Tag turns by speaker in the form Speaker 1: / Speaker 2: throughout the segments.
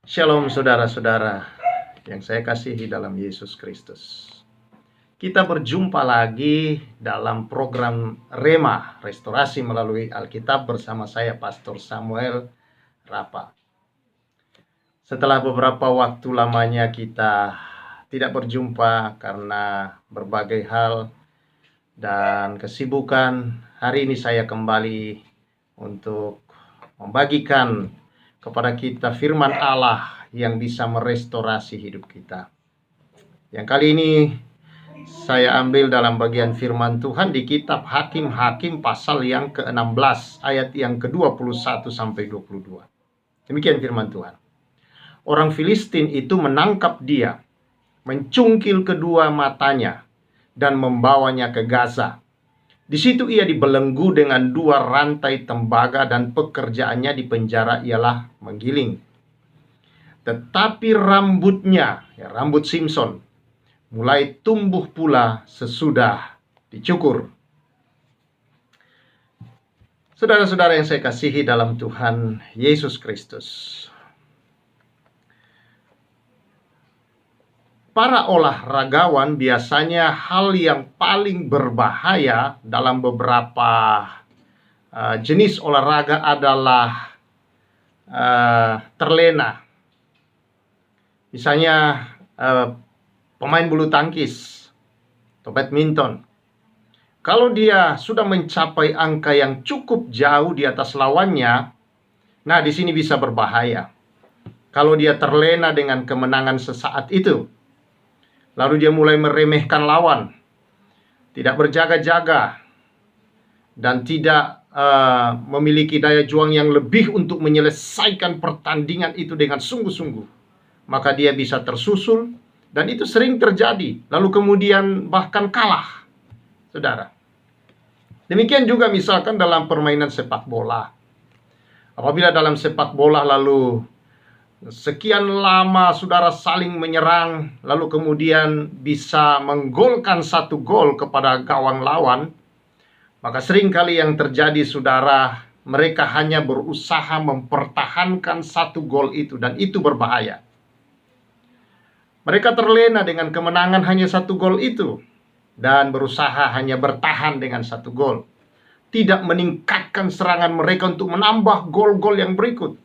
Speaker 1: Shalom saudara-saudara yang saya kasihi dalam Yesus Kristus. Kita berjumpa lagi dalam program Rema, Restorasi melalui Alkitab bersama saya Pastor Samuel Rapa. Setelah beberapa waktu lamanya kita tidak berjumpa karena berbagai hal dan kesibukan, hari ini saya kembali untuk membagikan kepada kita firman Allah yang bisa merestorasi hidup kita. Yang kali ini saya ambil dalam bagian firman Tuhan di kitab Hakim-Hakim pasal yang ke-16 ayat yang ke-21 sampai 22. Demikian firman Tuhan. Orang Filistin itu menangkap dia, mencungkil kedua matanya dan membawanya ke Gaza. Di situ ia dibelenggu dengan 2 rantai tembaga dan pekerjaannya di penjara ialah menggiling. Tetapi rambutnya, rambut Simson, mulai tumbuh pula sesudah dicukur. Saudara-saudara yang saya kasihi dalam Tuhan Yesus Kristus. Para olahragawan biasanya hal yang paling berbahaya dalam beberapa jenis olahraga adalah terlena. Misalnya pemain bulu tangkis atau badminton. Kalau dia sudah mencapai angka yang cukup jauh di atas lawannya, nah di sini bisa berbahaya. Kalau dia terlena dengan kemenangan sesaat itu, lalu dia mulai meremehkan lawan, tidak berjaga-jaga, dan tidak memiliki daya juang yang lebih untuk menyelesaikan pertandingan itu dengan sungguh-sungguh. Maka dia bisa tersusul, dan itu sering terjadi, lalu kemudian bahkan kalah, saudara. Demikian juga misalkan dalam permainan sepak bola. Apabila dalam sepak bola lalu sekian lama saudara saling menyerang, lalu kemudian bisa menggolkan 1 gol kepada gawang lawan, maka seringkali yang terjadi saudara, mereka hanya berusaha mempertahankan 1 gol itu, dan itu berbahaya. Mereka terlena dengan kemenangan hanya 1 gol itu, dan berusaha hanya bertahan dengan 1 gol, tidak meningkatkan serangan mereka untuk menambah gol-gol yang berikut.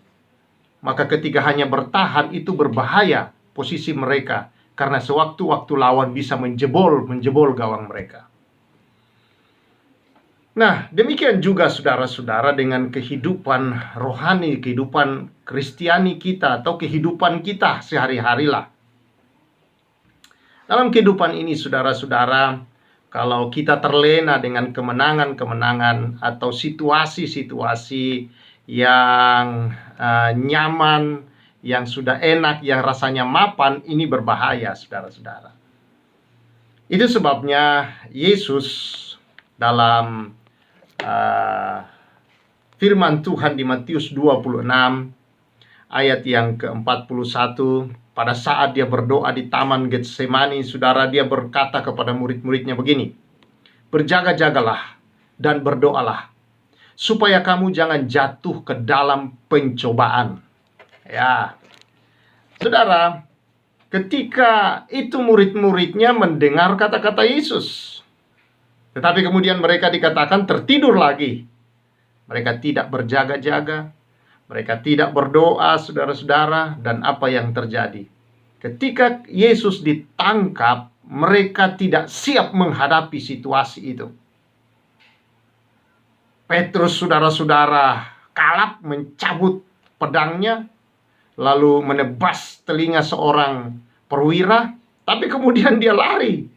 Speaker 1: Maka ketika hanya bertahan itu berbahaya posisi mereka, karena sewaktu-waktu lawan bisa menjebol gawang mereka. Nah, demikian juga saudara-saudara dengan kehidupan rohani, kehidupan Kristiani kita atau kehidupan kita sehari-hari lah. Dalam kehidupan ini saudara-saudara, kalau kita terlena dengan kemenangan-kemenangan atau situasi-situasi yang nyaman, yang sudah enak, yang rasanya mapan, ini berbahaya saudara-saudara. Itu sebabnya Yesus dalam firman Tuhan di Matius 26 ayat yang ke-41, pada saat dia berdoa di Taman Getsemani, saudara, dia berkata kepada murid-muridnya begini, berjaga-jagalah dan berdoalah, supaya kamu jangan jatuh ke dalam pencobaan. Ya, saudara, ketika itu murid-muridnya mendengar kata-kata Yesus, tetapi kemudian mereka dikatakan tertidur lagi. Mereka tidak berjaga-jaga, mereka tidak berdoa, saudara-saudara, dan apa yang terjadi? Ketika Yesus ditangkap, mereka tidak siap menghadapi situasi itu. Petrus, saudara-saudara, kalap mencabut pedangnya, lalu menebas telinga seorang perwira, tapi kemudian dia lari.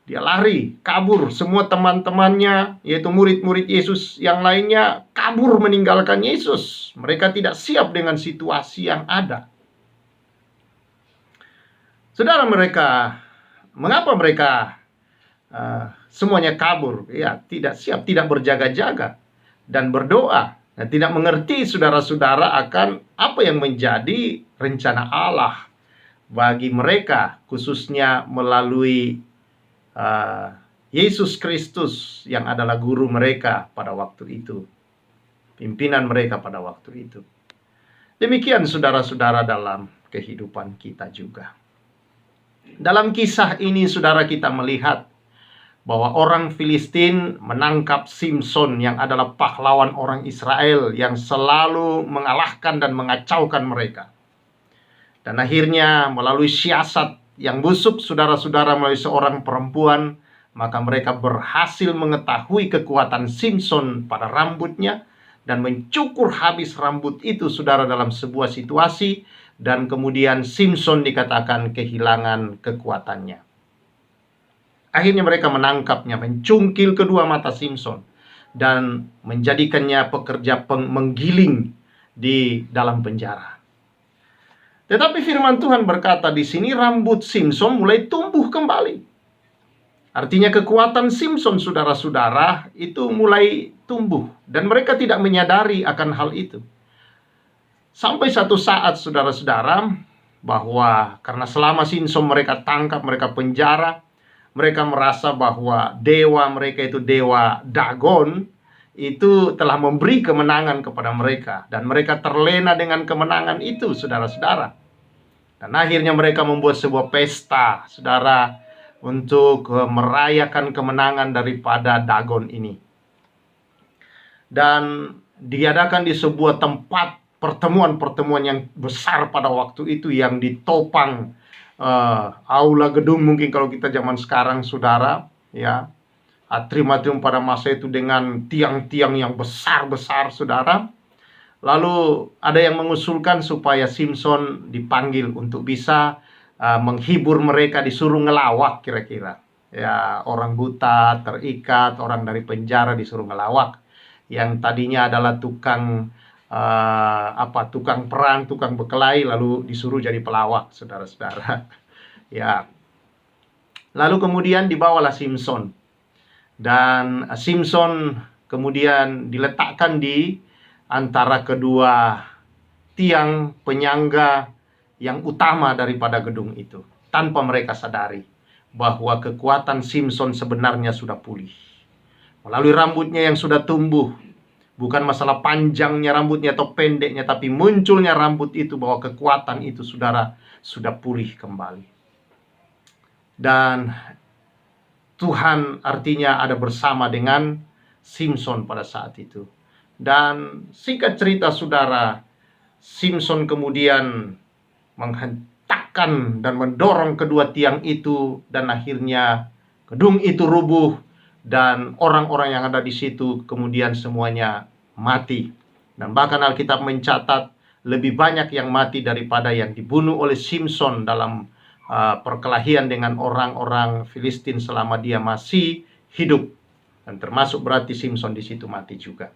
Speaker 1: Dia lari, kabur. Semua teman-temannya, yaitu murid-murid Yesus yang lainnya, kabur meninggalkan Yesus. Mereka tidak siap dengan situasi yang ada. Saudara, mengapa mereka semuanya kabur? Ya, tidak siap, tidak berjaga-jaga dan berdoa. Nah, tidak mengerti saudara-saudara akan apa yang menjadi rencana Allah bagi mereka, khususnya melalui Yesus Kristus yang adalah guru mereka pada waktu itu, pimpinan mereka pada waktu itu. Demikian saudara-saudara dalam kehidupan kita juga. Dalam kisah ini saudara kita melihat bahwa orang Filistin menangkap Simson yang adalah pahlawan orang Israel yang selalu mengalahkan dan mengacaukan mereka. Dan akhirnya melalui siasat yang busuk saudara-saudara melalui seorang perempuan, maka mereka berhasil mengetahui kekuatan Simson pada rambutnya dan mencukur habis rambut itu saudara dalam sebuah situasi, dan kemudian Simson dikatakan kehilangan kekuatannya. Akhirnya mereka menangkapnya, mencungkil kedua mata Simson dan menjadikannya pekerja menggiling di dalam penjara. Tetapi firman Tuhan berkata di sini rambut Simson mulai tumbuh kembali. Artinya kekuatan Simson saudara-saudara itu mulai tumbuh dan mereka tidak menyadari akan hal itu. Sampai satu saat saudara-saudara bahwa karena selama Simson mereka tangkap, mereka penjara, mereka merasa bahwa dewa mereka itu dewa Dagon itu telah memberi kemenangan kepada mereka, dan mereka terlena dengan kemenangan itu saudara-saudara. Dan akhirnya mereka membuat sebuah pesta saudara untuk merayakan kemenangan daripada Dagon ini. Dan diadakan di sebuah tempat pertemuan-pertemuan yang besar pada waktu itu yang ditopang aula gedung, mungkin kalau kita zaman sekarang saudara, ya, atrium-atrium pada masa itu dengan tiang-tiang yang besar-besar saudara. Lalu ada yang mengusulkan supaya Simson dipanggil untuk bisa menghibur mereka, disuruh ngelawak kira-kira. Ya, orang buta terikat, orang dari penjara disuruh ngelawak. Yang tadinya adalah tukang tukang peran, tukang berkelahi, lalu disuruh jadi pelawak, saudara-saudara. Ya. Lalu kemudian dibawalah Simson. Dan Simson kemudian diletakkan di antara kedua tiang penyangga yang utama daripada gedung itu, tanpa mereka sadari bahwa kekuatan Simson sebenarnya sudah pulih. Melalui rambutnya yang sudah tumbuh, bukan masalah panjangnya rambutnya atau pendeknya, tapi munculnya rambut itu, bahwa kekuatan itu saudara sudah pulih kembali. Dan Tuhan artinya ada bersama dengan Simson pada saat itu. Dan singkat cerita saudara, Simson kemudian menghentakkan dan mendorong kedua tiang itu, dan akhirnya gedung itu rubuh. Dan orang-orang yang ada di situ kemudian semuanya mati. Dan bahkan Alkitab mencatat lebih banyak yang mati daripada yang dibunuh oleh Simson dalam perkelahian dengan orang-orang Filistin selama dia masih hidup. Dan termasuk berarti Simson di situ mati juga.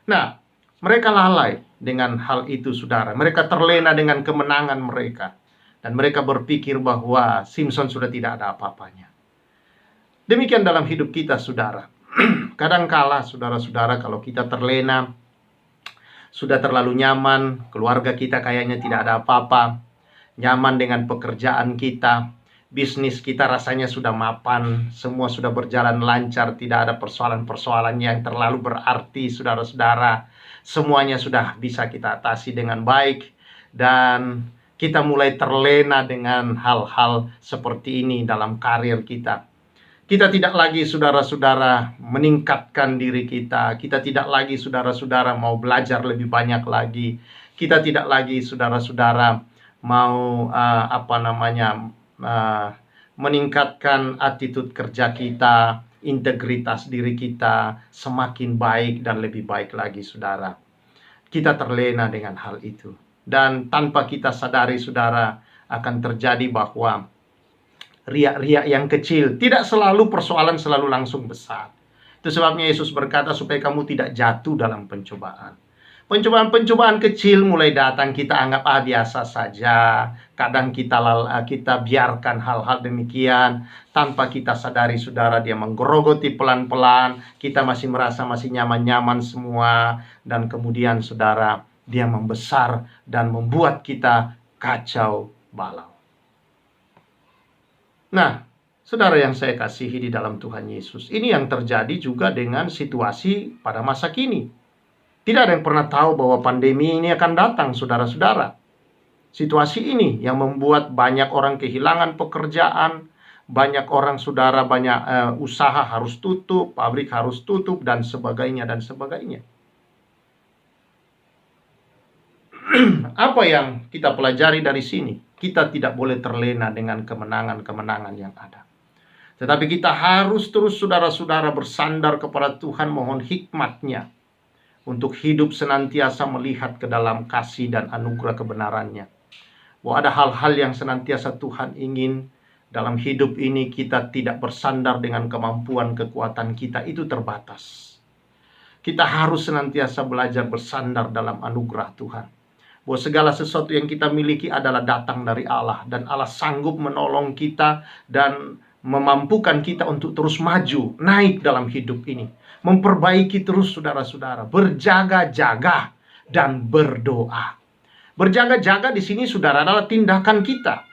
Speaker 1: Nah, mereka lalai dengan hal itu saudara. Mereka terlena dengan kemenangan mereka. Dan mereka berpikir bahwa Simson sudah tidak ada apa-apanya. Demikian dalam hidup kita saudara. Kadangkala saudara-saudara kalau kita terlena, sudah terlalu nyaman, keluarga kita kayaknya tidak ada apa-apa, nyaman dengan pekerjaan kita, bisnis kita rasanya sudah mapan, semua sudah berjalan lancar, tidak ada persoalan-persoalan yang terlalu berarti saudara-saudara, semuanya sudah bisa kita atasi dengan baik, dan kita mulai terlena dengan hal-hal seperti ini dalam karir kita. Kita tidak lagi saudara-saudara meningkatkan diri kita. Kita tidak lagi saudara-saudara mau belajar lebih banyak lagi. Kita tidak lagi saudara-saudara mau meningkatkan attitude kerja kita, integritas diri kita semakin baik dan lebih baik lagi saudara. Kita terlena dengan hal itu. Dan tanpa kita sadari saudara, akan terjadi bahwa riak-riak yang kecil, tidak selalu persoalan selalu langsung besar. Itu sebabnya Yesus berkata supaya kamu tidak jatuh dalam pencobaan. Pencobaan-pencobaan kecil mulai datang, kita anggap biasa saja. Kadang kita biarkan hal-hal demikian tanpa kita sadari saudara, dia menggerogoti pelan-pelan. Kita masih merasa masih nyaman-nyaman semua, dan kemudian saudara, dia membesar dan membuat kita kacau balau. Nah, saudara yang saya kasihi di dalam Tuhan Yesus, ini yang terjadi juga dengan situasi pada masa kini. Tidak ada yang pernah tahu bahwa pandemi ini akan datang, saudara-saudara. Situasi ini yang membuat banyak orang kehilangan pekerjaan, banyak orang, saudara, banyak usaha harus tutup, pabrik harus tutup, dan sebagainya, dan sebagainya. Apa yang kita pelajari dari sini? Kita tidak boleh terlena dengan kemenangan-kemenangan yang ada. Tetapi kita harus terus, saudara-saudara, bersandar kepada Tuhan, mohon hikmat-Nya untuk hidup senantiasa melihat ke dalam kasih dan anugerah kebenaran-Nya. Bahwa ada hal-hal yang senantiasa Tuhan ingin dalam hidup ini. Kita tidak bersandar dengan kemampuan kekuatan kita, itu terbatas. Kita harus senantiasa belajar bersandar dalam anugerah Tuhan. Bahwa segala sesuatu yang kita miliki adalah datang dari Allah. Dan Allah sanggup menolong kita dan memampukan kita untuk terus maju, naik dalam hidup ini. Memperbaiki terus, saudara-saudara. Berjaga-jaga dan berdoa. Berjaga-jaga di sini, saudara, adalah tindakan kita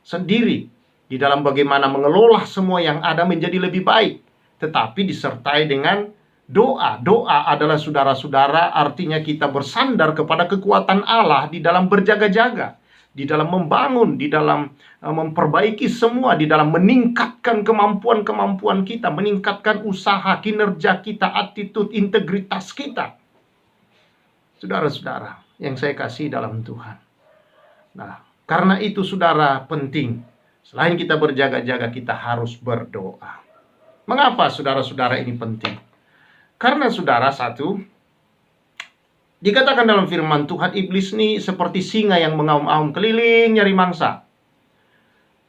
Speaker 1: sendiri di dalam bagaimana mengelola semua yang ada menjadi lebih baik. Tetapi disertai dengan doa. Doa adalah, saudara-saudara, artinya kita bersandar kepada kekuatan Allah di dalam berjaga-jaga, di dalam membangun, di dalam memperbaiki semua, di dalam meningkatkan kemampuan-kemampuan kita, meningkatkan usaha, kinerja kita, attitude, integritas kita. Saudara-saudara yang saya kasih dalam Tuhan. Nah, karena itu, saudara, penting. Selain kita berjaga-jaga, kita harus berdoa. Mengapa, saudara-saudara, ini penting? Karena, saudara, satu, dikatakan dalam firman Tuhan, iblis ini seperti singa yang mengaum-aum keliling nyari mangsa.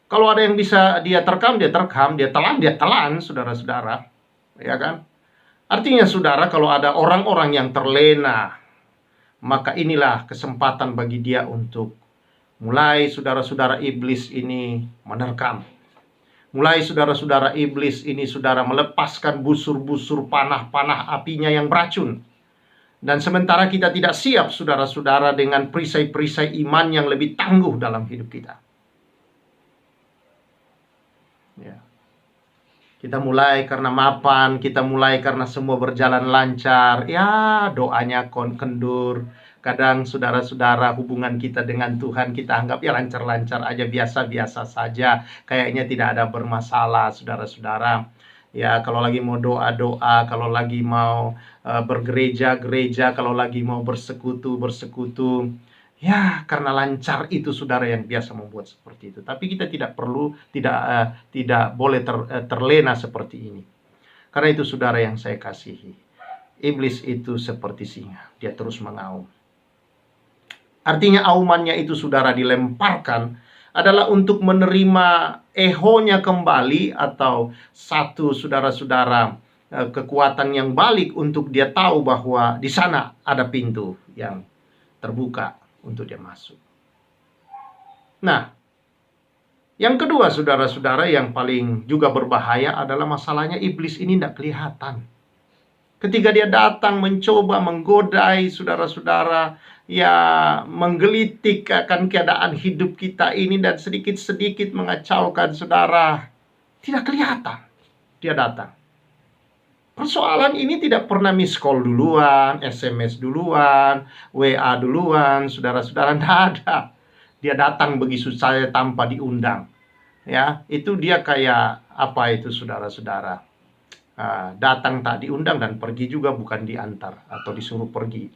Speaker 1: Kalau ada yang bisa dia terkam, dia telan, saudara-saudara. Ya kan? Artinya, saudara, kalau ada orang-orang yang terlena, maka inilah kesempatan bagi dia untuk mulai, saudara-saudara, iblis ini menerkam. Mulai, saudara-saudara, iblis ini, saudara, melepaskan busur-busur panah-panah apinya yang beracun. Dan sementara kita tidak siap, saudara-saudara, dengan perisai-perisai iman yang lebih tangguh dalam hidup kita. Ya. Kita mulai karena mapan, kita mulai karena semua berjalan lancar. Ya, doanya kendur. Kadang, saudara-saudara, hubungan kita dengan Tuhan kita anggap ya lancar-lancar aja, biasa-biasa saja. Kayaknya tidak ada bermasalah, saudara-saudara. Ya, kalau lagi mau doa-doa, kalau lagi mau bergereja-gereja, kalau lagi mau bersekutu. Ya, karena lancar itu, saudara, yang biasa membuat seperti itu. Tapi kita tidak boleh terlena seperti ini. Karena itu, saudara yang saya kasihi, iblis itu seperti singa, dia terus mengaum. Artinya aumannya itu, saudara, dilemparkan adalah untuk menerima ehonya kembali, atau satu, saudara-saudara, kekuatan yang balik untuk dia tahu bahwa di sana ada pintu yang terbuka untuk dia masuk. Nah, yang kedua, saudara-saudara, yang paling juga berbahaya adalah masalahnya iblis ini tidak kelihatan. Ketika dia datang mencoba menggodai, saudara-saudara, ya menggelitik akan keadaan hidup kita ini dan sedikit-sedikit mengacaukan, saudara, tidak kelihatan dia datang. Persoalan ini tidak pernah miss call duluan, SMS duluan, WA duluan, saudara-saudara, tidak ada. Dia datang begitu saja tanpa diundang. Ya, itu dia kayak apa itu, saudara-saudara? Datang tak diundang dan pergi juga bukan diantar atau disuruh pergi.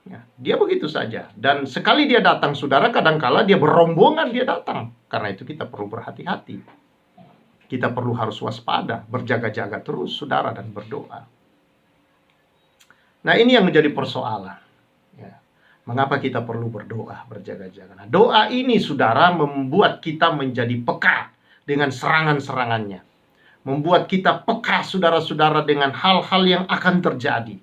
Speaker 1: Ya, dia begitu saja. Dan sekali dia datang, saudara, kadangkala dia berombongan dia datang. Karena itu kita perlu berhati-hati. Kita perlu harus waspada, berjaga-jaga terus, saudara, dan berdoa. Nah, ini yang menjadi persoalan. Ya. Mengapa kita perlu berdoa, berjaga-jaga? Nah, doa ini, saudara, membuat kita menjadi peka dengan serangan-serangannya. Membuat kita peka, saudara-saudara, dengan hal-hal yang akan terjadi.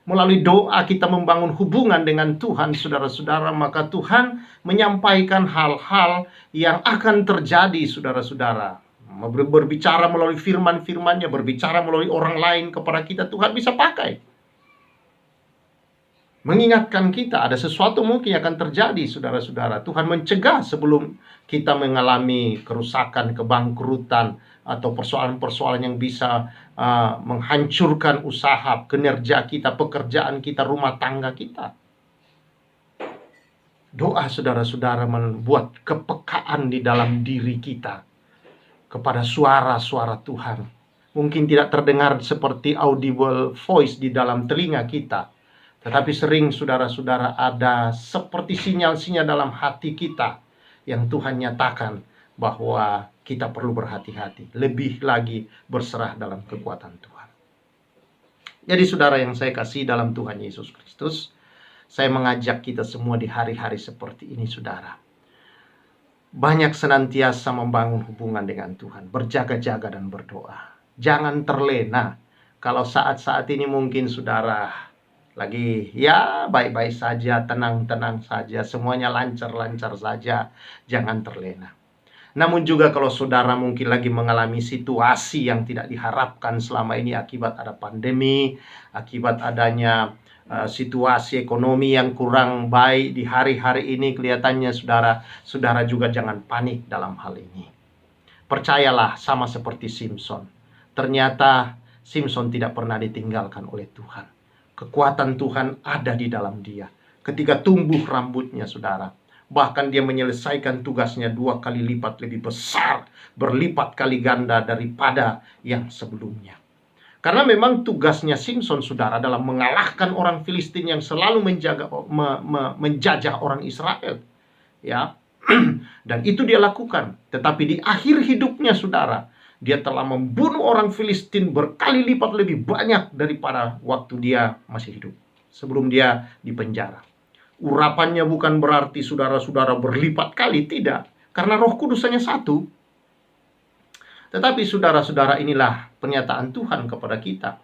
Speaker 1: Melalui doa kita membangun hubungan dengan Tuhan, saudara-saudara, maka Tuhan menyampaikan hal-hal yang akan terjadi, saudara-saudara. Berbicara melalui firman-firmannya, berbicara melalui orang lain kepada kita, Tuhan bisa pakai. mengingatkan kita ada sesuatu mungkin yang akan terjadi, saudara-saudara. Tuhan mencegah sebelum kita mengalami kerusakan, kebangkrutan, atau persoalan-persoalan yang bisa menghancurkan usaha, kinerja kita, pekerjaan kita, rumah tangga kita. Doa saudara-saudara membuat kepekaan di dalam diri kita kepada suara-suara Tuhan. Mungkin tidak terdengar seperti audible voice di dalam telinga kita, tetapi sering saudara-saudara ada seperti sinyal-sinyal dalam hati kita yang Tuhan nyatakan bahwa kita perlu berhati-hati, lebih lagi berserah dalam kekuatan Tuhan. Jadi saudara yang saya kasih dalam Tuhan Yesus Kristus, saya mengajak kita semua di hari-hari seperti ini, saudara, banyak senantiasa membangun hubungan dengan Tuhan, berjaga-jaga dan berdoa. Jangan terlena. Kalau saat-saat ini mungkin saudara lagi ya baik-baik saja, tenang-tenang saja, semuanya lancar-lancar saja, jangan terlena. Namun juga kalau saudara mungkin lagi mengalami situasi yang tidak diharapkan selama ini akibat ada pandemi, akibat adanya situasi ekonomi yang kurang baik di hari-hari ini, kelihatannya saudara juga jangan panik dalam hal ini. Percayalah, sama seperti Simpson. Ternyata Simpson tidak pernah ditinggalkan oleh Tuhan. Kekuatan Tuhan ada di dalam dia. Ketika tumbuh rambutnya, saudara, bahkan dia menyelesaikan tugasnya 2 kali lipat lebih besar, berlipat kali ganda daripada yang sebelumnya. Karena memang tugasnya Simpson, saudara, dalam mengalahkan orang Filistin yang selalu menjajah orang Israel, ya. Dan itu dia lakukan. Tetapi di akhir hidupnya, saudara, dia telah membunuh orang Filistin berkali lipat lebih banyak daripada waktu dia masih hidup, sebelum dia dipenjara. Urapannya bukan berarti saudara-saudara berlipat kali, tidak. Karena Roh Kudus hanya satu. Tetapi saudara-saudara, inilah pernyataan Tuhan kepada kita,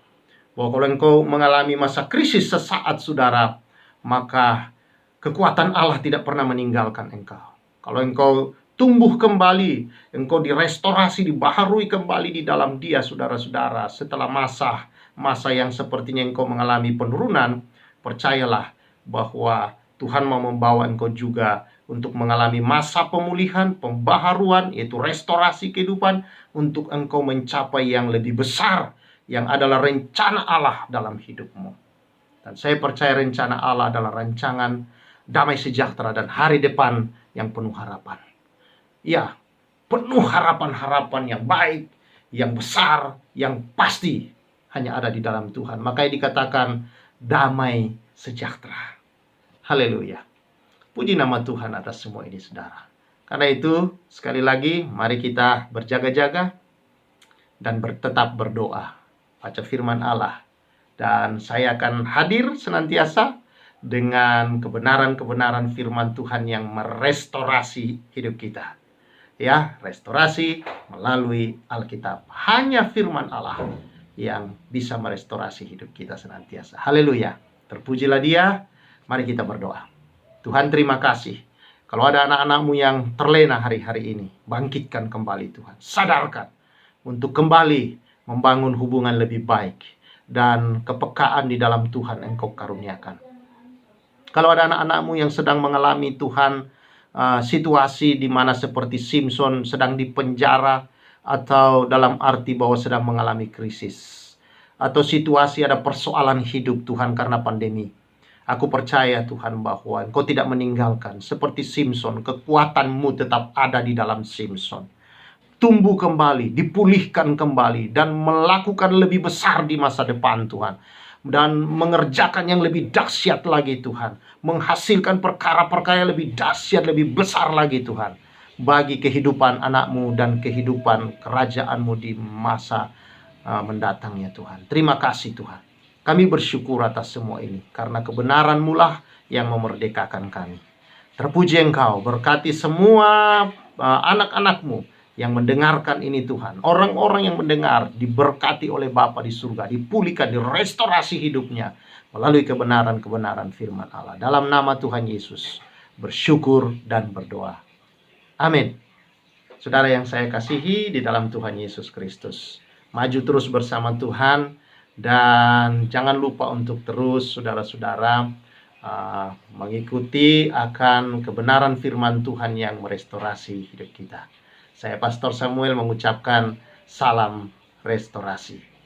Speaker 1: bahwa kalau engkau mengalami masa krisis sesaat, saudara, maka kekuatan Allah tidak pernah meninggalkan engkau. Kalau engkau tumbuh kembali, engkau direstorasi, dibaharui kembali di dalam dia, saudara-saudara, setelah masa yang sepertinya engkau mengalami penurunan, percayalah bahwa Tuhan mau membawa engkau juga untuk mengalami masa pemulihan, pembaharuan, yaitu restorasi kehidupan, untuk engkau mencapai yang lebih besar, yang adalah rencana Allah dalam hidupmu. Dan saya percaya rencana Allah adalah rancangan damai sejahtera dan hari depan yang penuh harapan. Ya, penuh harapan-harapan yang baik, yang besar, yang pasti hanya ada di dalam Tuhan. Makanya dikatakan damai sejahtera. Haleluya. Puji nama Tuhan atas semua ini, saudara. Karena itu, sekali lagi, mari kita berjaga-jaga dan tetap berdoa. Baca firman Allah. Dan saya akan hadir senantiasa dengan kebenaran-kebenaran firman Tuhan yang merestorasi hidup kita. Ya, restorasi melalui Alkitab. Hanya firman Allah yang bisa merestorasi hidup kita senantiasa. Haleluya. Terpujilah Dia. Mari kita berdoa. Tuhan, terima kasih. Kalau ada anak-anak-Mu yang terlena hari-hari ini, bangkitkan kembali Tuhan. Sadarkan untuk kembali membangun hubungan lebih baik. Dan kepekaan di dalam Tuhan Engkau karuniakan. Kalau ada anak-anak-Mu yang sedang mengalami Tuhan, situasi di mana seperti Simpson sedang dipenjara, atau dalam arti bahwa sedang mengalami krisis, atau situasi ada persoalan hidup Tuhan karena pandemi, aku percaya Tuhan bahwa Engkau tidak meninggalkan. Seperti Simpson, kekuatan-Mu tetap ada di dalam Simpson. Tumbuh kembali, dipulihkan kembali, dan melakukan lebih besar di masa depan Tuhan. Dan mengerjakan yang lebih dahsyat lagi Tuhan. Menghasilkan perkara-perkara yang lebih dahsyat, lebih besar lagi Tuhan. Bagi kehidupan anak-Mu dan kehidupan kerajaan-Mu di masa mendatangnya Tuhan. Terima kasih Tuhan. Kami bersyukur atas semua ini. Karena kebenaran-Mu lah yang memerdekakan kami. Terpuji Engkau, berkati semua anak-anak-Mu yang mendengarkan ini Tuhan. Orang-orang yang mendengar diberkati oleh Bapa di surga, dipulihkan, direstorasi hidupnya melalui kebenaran-kebenaran firman Allah. Dalam nama Tuhan Yesus bersyukur dan berdoa. Amin. Saudara yang saya kasihi di dalam Tuhan Yesus Kristus, maju terus bersama Tuhan, dan jangan lupa untuk terus saudara-saudara mengikuti akan kebenaran firman Tuhan yang merestorasi hidup kita. Saya Pastor Samuel mengucapkan salam restorasi.